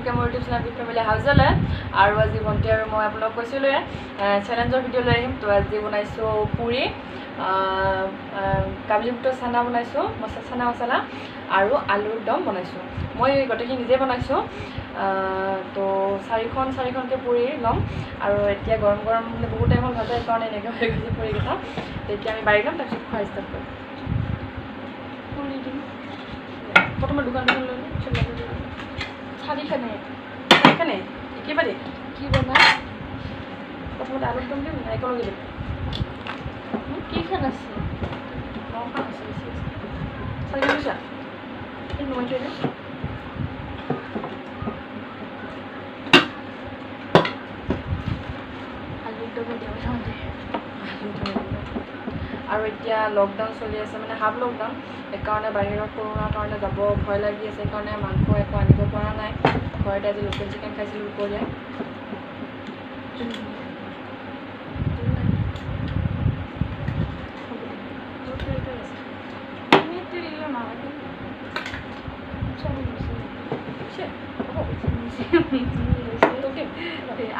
আপোনালোকে মোৰ YouTube channel big family হাউজলৈ আৰু আজি ভণ্টি আৰু মই আপোনালোকক কৈছিলোঁ চেলেঞ্জৰ ভিডিঅ' লৈ আহিম তো আজি বনাইছোঁ পুৰি কাবুলী বুটৰ চানা বনাইছোঁ চানা মছলা আৰু আলুৰ দম বনাইছোঁ মই গোটেইখিনি নিজে বনাইছোঁ তো চাৰিখনকৈ পুৰি ল'ম আৰু এতিয়া গৰম গৰম মানে বহুত টাইম হ'ল ভাজা সেইকাৰণে এনেকৈ হৈ গৈছে পুৰিকেইটা তেতিয়া আমি বাঢ়ি ল'ম তাৰপিছত খোৱা ষ্টাৰ্ট কৰিম পুৰি দিম প্ৰথমে দোকান লৈ ল'ম চাৰিখনে একেবাৰে কি বনাই প্ৰথমতে আলুৰ দম দিম একেলগে দিম কেইখন আছে নখন আছে চাৰিখন দিছা এই নমাই থৈ দিম আৰু এতিয়া লকডাউন চলি আছে মানে হাফ লকডাউন সেইকাৰণে বাহিৰৰ কৰোণাৰ কাৰণে যাব ভয় লাগি আছে সেইকাৰণে মাংস একো আনিব পৰা নাই ঘৰতে আজি লোকেল চিকেন খাইছিলোঁ দুপৰীয়া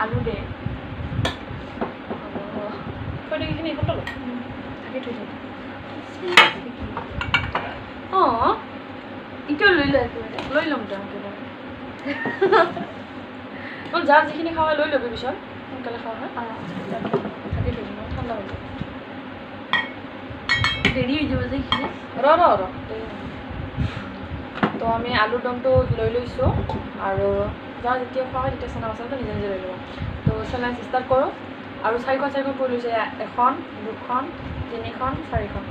আলু দে থৈ দিখিনি এখন তলত থাকি থৈ যাম অঁ এতিয়া লৈ ল'ম একেবাৰে তই যাৰ যিখিনি খাওঁ লৈ ল'বি পিছত সোনকালে খাওঁ হয় থাকি থৈ দিম ঠাণ্ডা হৈ যাব দেৰি হৈ যাব যে এইখিনি ৰ তো আমি আলুৰ দমটো লৈ লৈছোঁ আৰু যাৰ যেতিয়া খোৱা হয় তেতিয়া চানা মছলাটো নিজে নিজে লৈ ল'ব তো চেলেঞ্জ ষ্টাৰ্ট কৰোঁ আৰু চাৰিখন পুৰি লৈছে এখন দুখন তিনিখন চাৰিখন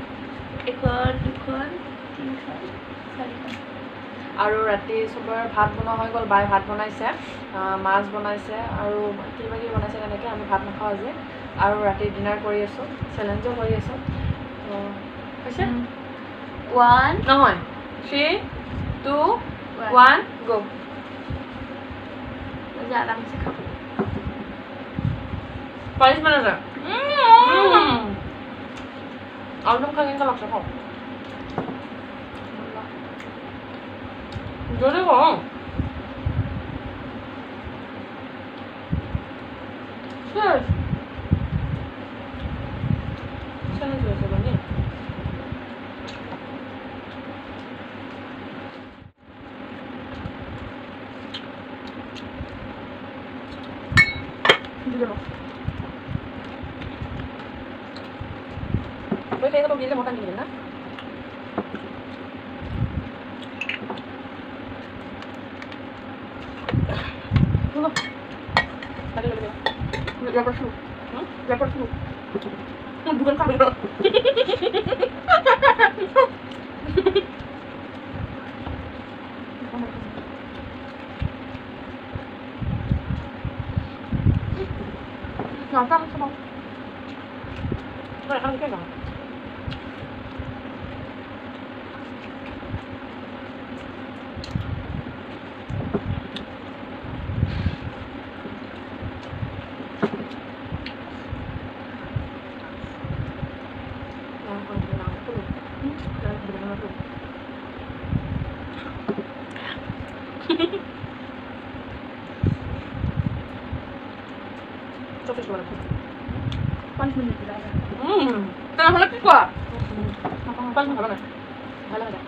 এখন দুখন তিনিখন চাৰিখন আৰু ৰাতি চবৰে ভাত বনোৱা হৈ গ'ল বাই ভাত বনাইছে মাছ বনাইছে আৰু কিবা কিবি বনাইছে তেনেকৈ আমি ভাত নাখাওঁ আজি আৰু ৰাতি ডিনাৰ কৰি আছোঁ চেলেঞ্জো কৰি আছোঁ তো হৈছে 1 নহয় 3 2 1 গো আৰামছে খাব পালিশ মানে যায় আলুদম খাই কেনেকুৱা লাগছে খাওঁ জোরে খাওঁ চেলেঞ্জ হৈছে মানে Voy a caer con bien de moca ni nada. No. Dale, dale. Ya por su. Ya por su. Bukan kamera. Ngapa sama? Mereka kan enggak. Panas banget tidak ada. Tengah malam kuah. Panas banget. Halah ada.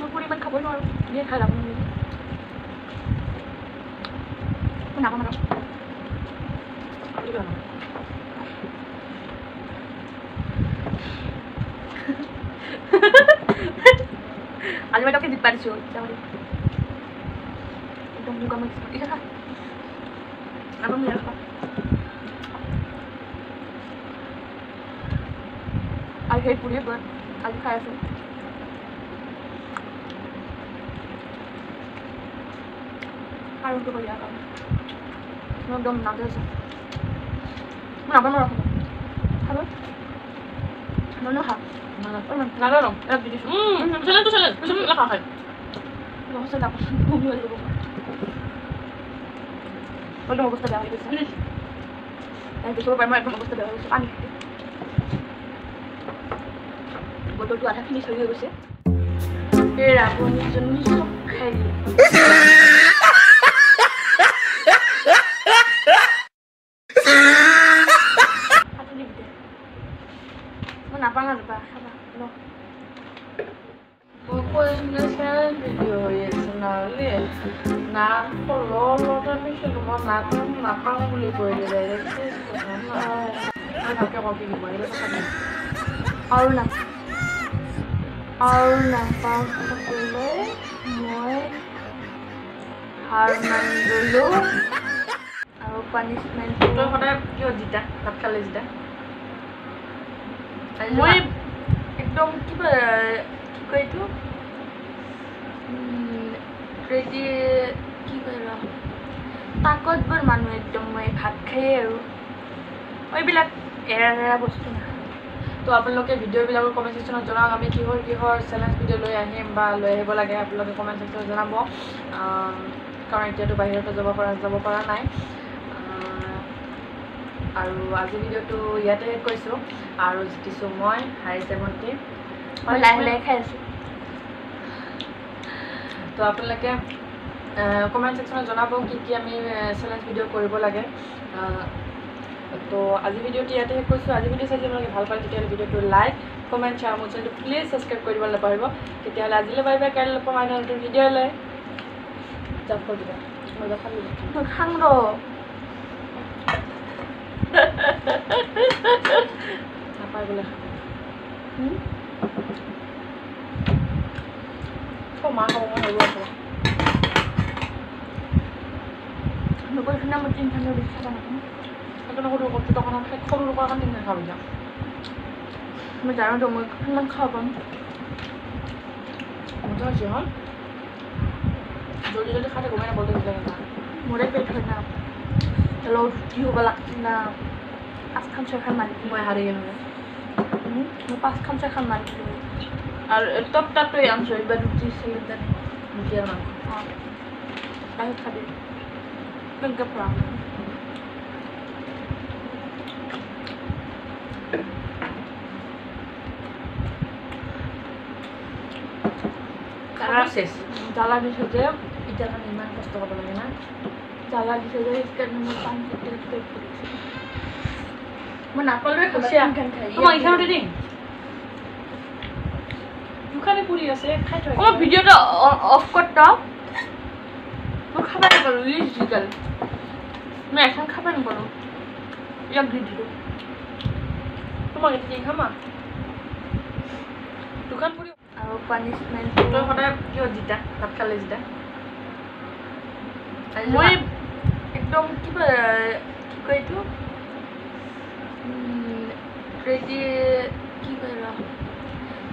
Mau puri man khabar nor. Dia khala mun. Kenapa mana? Apa dia bilang? Aja mereka di Paris yo. Jangan. Itu bukan mix. Iya kah? Apa mau apa? I hate puri but I'll try it. I want to go ya. No dom na desa. Mana mau apa? Apa? No ha. Mana dong? Ada di sini. Jalan tuh jalan. Bisa lah kakak. Nggak usah dapat. Bumi aja bumi. Kalau mau gusta dah itu sih. Nanti coba main mau gusta dah itu panik. বটলটো আধা finish হৈ গৈছে এই ৰাৱণীজনী চব খাই দিলে মই নাপাওঁ নাপাওঁ খাবা ন ভিডিঅ' হৈ আছে নহ'লে নাক নাক নাপাওঁ বুলি কৈ দিলে ভালকৈ কওঁ কি দিব আৰু নাপাওঁ কৰিলে মই হাৰ মানিলোঁ আৰু পানিছমেণ্টটো তই সদায় কিয় জিতা ভাত খালে জিতা মই একদম কিবা কি কয় এইটো কি কয় তাকতবৰ মানুহ একদম মই ভাত খায়েই আৰু এইবিলাক এৰা বস্তু না তো আপোনালোকে ভিডিঅ'বিলাকৰ কমেণ্ট ছেকশ্যনত জনাওক আমি কিহৰ চেলেঞ্জ ভিডিঅ' লৈ আহিম বা লৈ আহিব লাগে আপোনালোকে কমেণ্ট ছেকশ্যনত জনাব কাৰণ এতিয়াতো বাহিৰতো যাব পৰা নাই আৰু আজি ভিডিঅ'টো ইয়াতে শেষ কৰিছোঁ আৰু জিতিছোঁ মই হাই 70 মই লাহে লাহে খাই আছোঁ তো আপোনালোকে কমেণ্ট ছেকশ্যনত জনাব কি আমি চেলেঞ্জ ভিডিঅ' কৰিব লাগে তো আজি ভিডিঅ'টো ইয়াতে শেষ কৰিছোঁ আজি ভিডিঅ' চাই যদি আপোনালোকে ভাল পায় তেতিয়াহ'লে ভিডিঅ'টো লাইক কমেণ্ট শ্বেয়াৰ মোৰ চেনেলটো প্লিজ ছাবস্ক্ৰাইব কৰি দিব নাপাহৰিব তেতিয়াহ'লে আজিলৈ বাই বাই কাইলৈ লগ পাম আন নতুন ভিডিঅ'লৈ জাপ কৰি দিবা মই খাম ৰ নাপায় বোলে মা খাব মই হ'ব আছে নকৈছোঁ না মই তিনিখনৰ বেছি খাব নাপাওঁ সেইকাৰণে সৰু দোকানত সৰু দোকান তিনি খাব যাম মই জানোতো মই কিমান খাব পাম মজা হৈছে হ'ল জলদি খাই গমেই নাপাব মোৰে পেট হয় না লগত ৰুটি হ'ব লাগিছিল না 5খান 6খান মাৰিছিলোঁ মই হাৰি গ'লোঁ মই 5খান 6খান মাৰিছিলোঁ আৰু টপ তাতোৱে আনছোঁ এইবাৰ ৰুটি চিলিণ্ডাৰ ৰুটি আৰু মাংস বাহিৰত খাবি কেনেকৈ পৰা জ্বালা দিছোঁ যে এতিয়া কাৰণে ইমান কষ্ট কৰিব লাগে না জ্বালা দিছে যে সেইকাৰণে মই পানী মই নাপালোৱে তোমাক ইখানতে দিম দোকানে পুৰি আছে খাই থৈ মই ভিডিঅ'টো অফ কৰতা মই খাব নাপালোঁ ডিজিটেল মই এখন খাব নাপালোঁ ইয়াক দি দিলোঁ তোমাক এতিয়া খামা দোকান পুৰি আৰু পানিছমেণ্টটো তই সদায় কিয় জিতা ভাত খালে জিতা মই একদম কিবা কি কয় এইটো কি কয়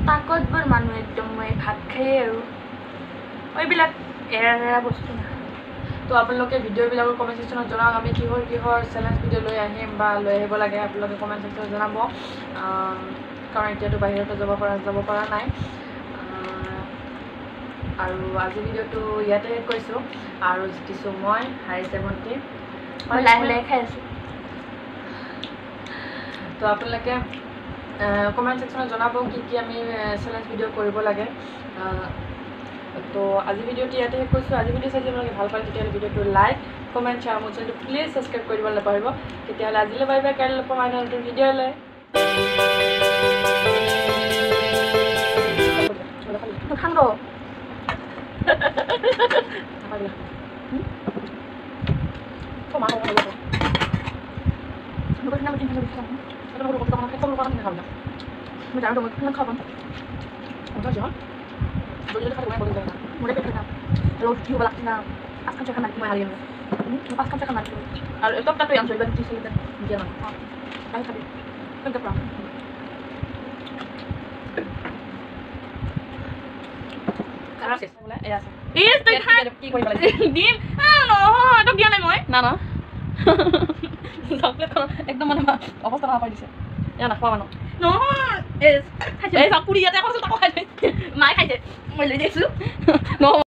তাকতবৰ মানুহ একদম মই ভাত খায়েই আৰু এইবিলাক এৰা বস্তু না তো আপোনালোকে ভিডিঅ'বিলাকৰ কমেণ্ট ছেকশ্যনত জনাওক আমি কিহৰ চেলেঞ্জ ভিডিঅ' লৈ আহিম বা লৈ আহিব লাগে আপোনালোকে কমেণ্ট ছেকশ্যনত জনাব কাৰণ এতিয়াতো বাহিৰতো যাব পৰা নাই আৰু আজি ভিডিঅ'টো ইয়াতে শেষ কৰিছোঁ আৰু জিতিছোঁ মই হাই 70 মই লাহে লাহে খাই আছোঁ তো আপোনালোকে কমেণ্ট ছেকশ্যনত জনাব কি আমি চেলেঞ্জ ভিডিঅ' কৰিব লাগে তো আজি ভিডিঅ'টো ইয়াতে শেষ কৰিছোঁ আজি ভিডিঅ' চাই যদি আপোনালোকে ভাল পায় তেতিয়াহ'লে ভিডিঅ'টো লাইক কমেণ্ট শ্বেয়াৰ মোৰ চেনেলটো প্লিজ ছাবস্ক্ৰাইব কৰি দিব নাপাহৰিব তেতিয়াহ'লে আজিলৈ বাই বাই কাইলৈ লগ পাম আন নতুন ভিডিঅ'লৈ খাম ৰ মা খাব নকৈছোঁ না মই তিনিখনৰ বেছি খাব সৰু দোকানত তিনি খাব যাম মই জানোতো মই কিমান খাব পাম মজা হৈছে হ'ল জলদি খাই গমেই নাপাব মোৰে পেট হয় না লগত ৰুটি হ'ব লাগিছিল না 5খান 6খান মাৰিছিলোঁ মই হাৰি গ'লোঁ মই 5খান 6খান মাৰিছিলোঁ আৰু টপ তাতোৱে আনছোঁ এইবাৰ ৰুটি চিলিণ্ডাৰ ৰুটি আৰু মাংস বাহিৰত খাবি কেনেকৈ পৰা কি কৰিব লাগে দিম নহয় তোক দিয়া নাই মই না চকলেটখন একদম মানে অৱস্থা নাপাই দিছে এয়া নাখোৱা মানুহ নহয় এই চাকুৰি ইয়াতে কৈছোঁ তাকো খাই মায়ে খাইছে মই লৈ দিছোঁ নহয়